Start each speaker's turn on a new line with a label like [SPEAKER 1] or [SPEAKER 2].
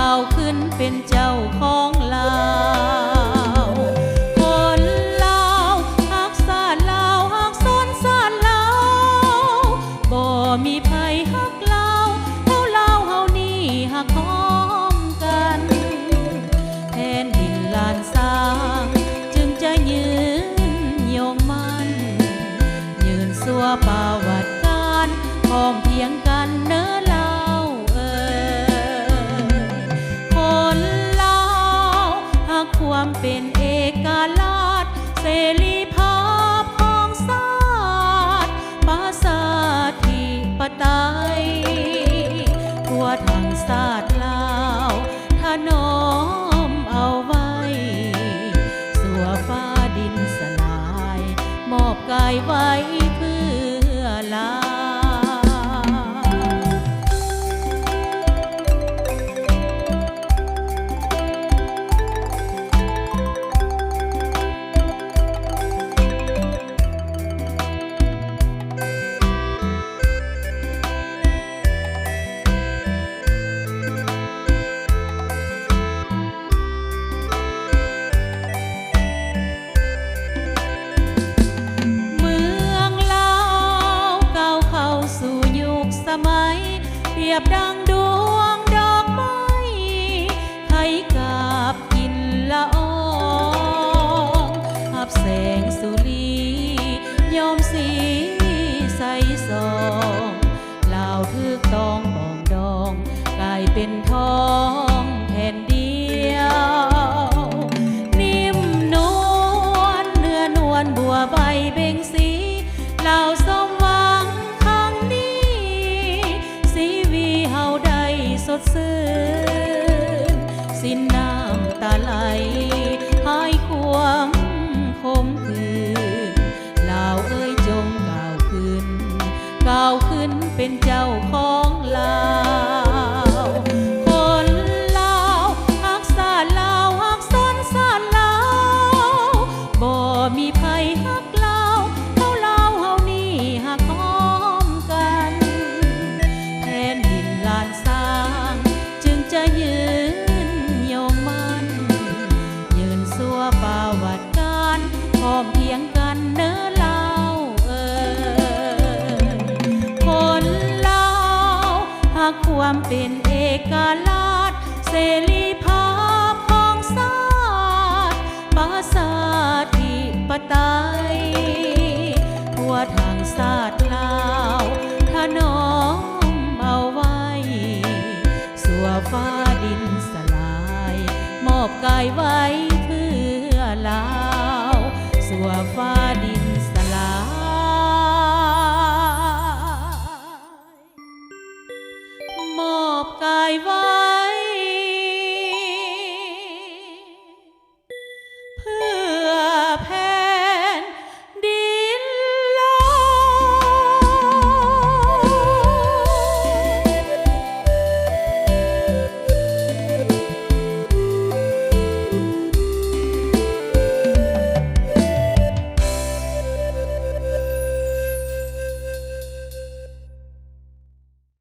[SPEAKER 1] าวขึ้นเป็นเจ้าของลาวคนลาวฮักษาลาวฮักซ้อนสานลาวบ่มีไผฮักลาวเท่าลาวเฮานี่ฮักพร้อมกันแผ่นดินลานสร้างจึงจะยืนยงมั่นยืนสัวประวัติการพร้อมเพียงกันเนื้อลาวคนลาวหักความเป็นเอกราชเสรีภาพของชาติประชาธิปไตยทั่วทั้งชาติลาวถนอมเอาไว้สัวฟ้าดินสลายมอบกายไว้เพื่อลาวสมัยเปรียบดังดวงดอกไม้ไข่กาบกินละอองหับแสงสุรียอมสีใสสองลาวทึกตองบองดองกลายเป็นทองแผ่นเดียวนิ่มนวลเนื้อนวลบัวใบเบ่งสีลาวสมหวังสดชื่นสิ้นน้ำตาไหลหายความคมคืนลาวเอ้ยจงก้าวขึ้นเป็นเจ้าของลาวคนลาวฮักษาลาวฮักซ้อนสานลาวบ่มีไผฮักลาวเท่าลาวเฮานี่ฮักพร้อมกันแผ่นดินลานจะยืนยงมั่นยืนสัวประวัติการพร้อมเพียงกันเนื้อลาวคนลาวหักความเป็นเอกราชเสรีภาพของชาติประชาธิปไตยทั่วทางชาติลาวถนอมเอาไว้สัวฟ้าดินสลายมอบกายไว้เพื่อลาวสัวฟ้าดินสลายมอบกายไว้